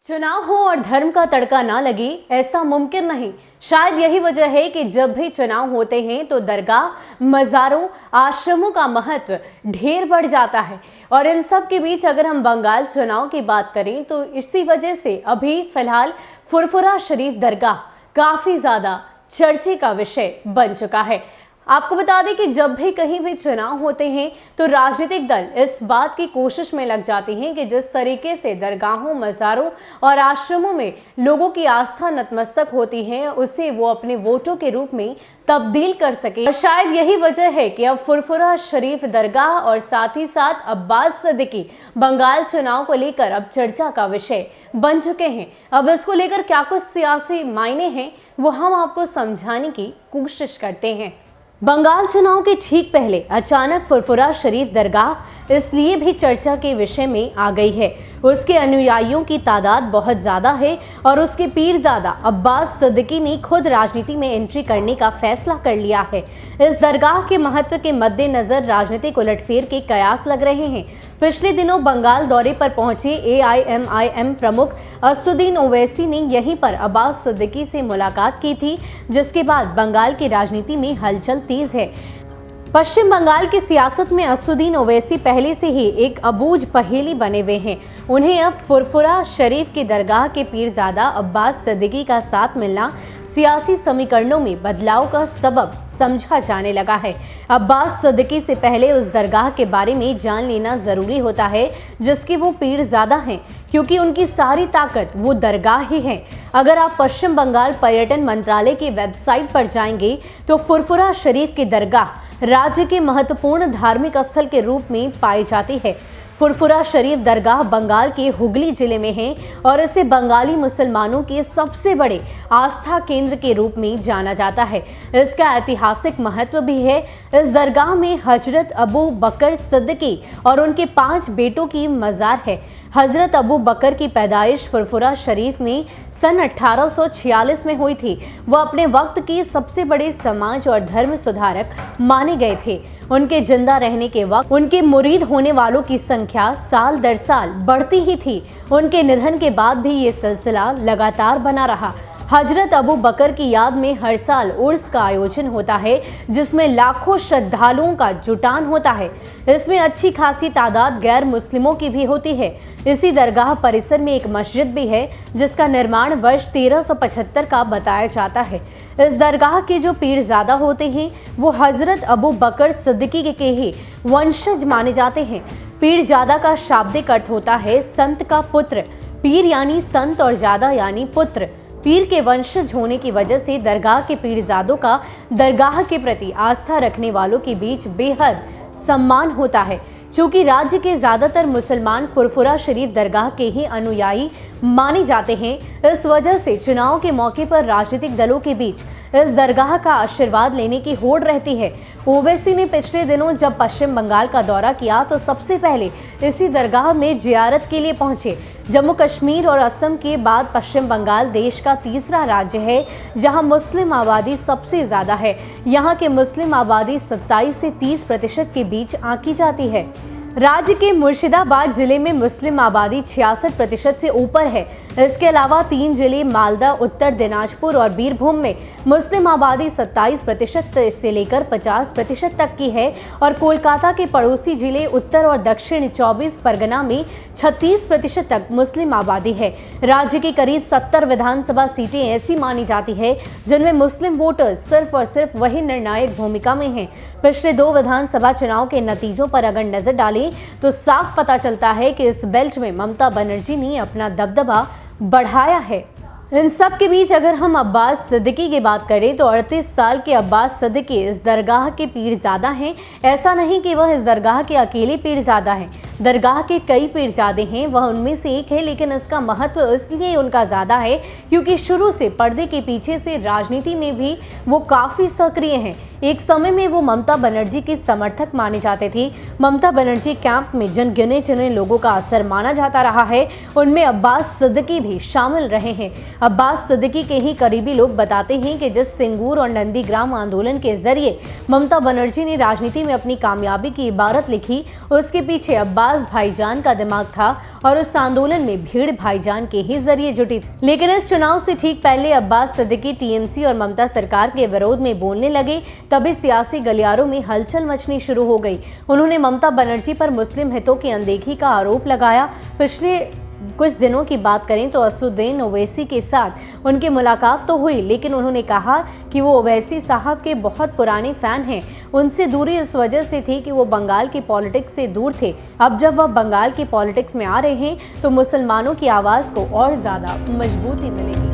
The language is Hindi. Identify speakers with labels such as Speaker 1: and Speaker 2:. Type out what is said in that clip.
Speaker 1: चुनाव हो और धर्म का तड़का ना लगे, ऐसा मुमकिन नहीं। शायद यही वजह है कि जब भी चुनाव होते हैं तो दरगाह, मज़ारों, आश्रमों का महत्व ढेर बढ़ जाता है। और इन सब के बीच अगर हम बंगाल चुनाव की बात करें तो इसी वजह से अभी फिलहाल फुरफुरा शरीफ दरगाह काफ़ी ज़्यादा चर्चे का विषय बन चुका है। आपको बता दें कि जब भी कहीं भी चुनाव होते हैं तो राजनीतिक दल इस बात की कोशिश में लग जाते हैं कि जिस तरीके से दरगाहों, मज़ारों और आश्रमों में लोगों की आस्था नतमस्तक होती है उसे वो अपने वोटों के रूप में तब्दील कर सके। और शायद यही वजह है कि अब फुरफुरा शरीफ दरगाह और साथ ही साथ अब्बास सिद्दीकी बंगाल चुनाव को लेकर अब चर्चा का विषय बन चुके हैं। अब इसको लेकर क्या कुछ सियासी मायने हैं वो हम आपको समझाने की कोशिश करते हैं। बंगाल चुनाव के ठीक पहले अचानक फुरफुरा शरीफ दरगाह इसलिए भी चर्चा के विषय में आ गई है। उसके अनुयायियों की तादाद बहुत ज़्यादा है और उसके पीरजादा अब्बास सिद्दीकी ने खुद राजनीति में एंट्री करने का फैसला कर लिया है। इस दरगाह के महत्व के मद्देनजर राजनीतिक उलटफेर के कयास लग रहे हैं। पिछले दिनों बंगाल दौरे पर पहुंचे AIMIM प्रमुख असदुद्दीन ओवैसी ने यहीं पर अब्बास सिद्दीकी से मुलाकात की थी, जिसके बाद बंगाल की राजनीति में हलचल तेज है। पश्चिम बंगाल की सियासत में असदुद्दीन ओवैसी पहले से ही एक अबूझ पहेली बने हुए हैं। उन्हें अब फुरफुरा शरीफ की दरगाह के पीरजादा अब्बास सिद्दीकी का साथ मिलना सियासी समीकरणों में बदलाव का सबब समझा जाने लगा है। अब्बास सिद्दीकी से पहले उस दरगाह के बारे में जान लेना जरूरी होता है जिसके वो पीरजादा हैं, क्योंकि उनकी सारी ताकत वो दरगाह ही है। अगर आप पश्चिम बंगाल पर्यटन मंत्रालय की वेबसाइट पर जाएंगे तो फुरफुरा शरीफ की दरगाह राज्य के महत्वपूर्ण धार्मिक स्थल के रूप में पाई जाती है। फुरफुरा शरीफ दरगाह बंगाल के हुगली जिले में है और इसे बंगाली मुसलमानों के सबसे बड़े आस्था केंद्र के रूप में जाना जाता है। इसका ऐतिहासिक महत्व भी है। इस दरगाह में हजरत अबू बकर सिद्दीकी और उनके 5 बेटों की मज़ार है। हजरत अबू बकर की पैदाइश फुरफुरा शरीफ में सन 1846 में हुई थी। वह अपने वक्त के सबसे बड़े समाज और धर्म सुधारक माने गए थे। उनके जिंदा रहने के वक्त उनके मुरीद होने वालों की संख्या साल दर साल बढ़ती ही थी। उनके निधन के बाद भी ये सिलसिला लगातार बना रहा। हजरत अबू बकर की याद में हर साल उर्स का आयोजन होता है, जिसमें लाखों श्रद्धालुओं का जुटान होता है। इसमें अच्छी खासी तादाद गैर मुस्लिमों की भी होती है। इसी दरगाह परिसर में एक मस्जिद भी है जिसका निर्माण वर्ष 1375 का बताया जाता है। इस दरगाह के जो पीरजादा होते हैं वो हजरत अबू बकर सिद्दीकी के ही वंशज माने जाते हैं। पीरजादा का शाब्दिक अर्थ होता है संत का पुत्र। पीर यानी संत और जादा यानी पुत्र। पीर के वंशज होने की वजह से दरगाह के पीरजादों का दरगाह के प्रति आस्था रखने वालों के बीच बेहद सम्मान होता है। चूंकि राज्य के ज्यादातर मुसलमान फुरफुरा शरीफ दरगाह के ही अनुयायी माने जाते हैं, इस वजह से चुनाव के मौके पर राजनीतिक दलों के बीच इस दरगाह का आशीर्वाद लेने की होड़ रहती है। ओवैसी ने पिछले दिनों जब पश्चिम बंगाल का दौरा किया तो सबसे पहले इसी दरगाह में जियारत के लिए पहुंचे। जम्मू कश्मीर और असम के बाद पश्चिम बंगाल देश का तीसरा राज्य है जहां मुस्लिम आबादी सबसे ज़्यादा है। यहां के मुस्लिम आबादी 27 से 30% के बीच आंकी जाती है। राज्य के मुर्शिदाबाद जिले में मुस्लिम आबादी 66% से ऊपर है। इसके अलावा 3 जिले मालदा, उत्तर दिनाजपुर और बीरभूम में मुस्लिम आबादी 27% से लेकर 50% तक की है और कोलकाता के पड़ोसी जिले उत्तर और दक्षिण 24 परगना में 36% तक मुस्लिम आबादी है। राज्य की करीब 70 विधानसभा सीटें ऐसी मानी जाती है जिनमें मुस्लिम वोटर्स सिर्फ और सिर्फ वही निर्णायक भूमिका में हैं। पिछले 2 विधानसभा चुनाव के नतीजों पर अगर नजर डालें तो साफ पता चलता है कि इस बेल्ट में ममता बनर्जी ने अपना दबदबा बढ़ाया है। इन सब के बीच अगर हम अब्बास सिद्दीकी की बात करें तो 38 साल के अब्बास सिद्दीकी इस दरगाह के पीरजादा हैं। ऐसा नहीं कि वह इस दरगाह के अकेले पीरजादा हैं, दरगाह के कई पीरजादे हैं, वह उनमें से एक है। लेकिन इसका महत्व इसलिए उनका ज़्यादा है क्योंकि शुरू से पर्दे के पीछे से राजनीति में भी वो काफ़ी सक्रिय हैं। एक समय में वो ममता बनर्जी की समर्थक माने जाते थे। ममता बनर्जी कैंप में जिन गिने चुने लोगों का असर माना जाता रहा है, उनमें अब्बास सिद्दीकी भी शामिल रहे हैं। अब्बास सिद्दीकी के ही करीबी लोग बताते हैं कि जिस सिंगूर और नंदीग्राम आंदोलन के जरिए ममता बनर्जी ने राजनीति में अपनी कामयाबी की इबारत लिखी, उसके पीछे अब्बास भाईजान का दिमाग था और उस आंदोलन में भीड़ भाईजान के ही जरिए जुटी। लेकिन इस चुनाव से ठीक पहले अब्बास सिद्दीकी टीएमसी और ममता सरकार के विरोध में बोलने लगे, तभी सियासी गलियारों में हलचल मचनी शुरू हो गई। उन्होंने ममता बनर्जी पर मुस्लिम हितों की अनदेखी का आरोप लगाया। पिछले कुछ दिनों की बात करें तो असदुद्दीन ओवैसी के साथ उनकी मुलाकात तो हुई, लेकिन उन्होंने कहा कि वो ओवैसी साहब के बहुत पुराने फैन हैं। उनसे दूरी इस वजह से थी कि वो बंगाल की पॉलिटिक्स से दूर थे। अब जब वह बंगाल की पॉलिटिक्स में आ रहे हैं तो मुसलमानों की आवाज़ को और ज़्यादा मजबूती मिलेगी।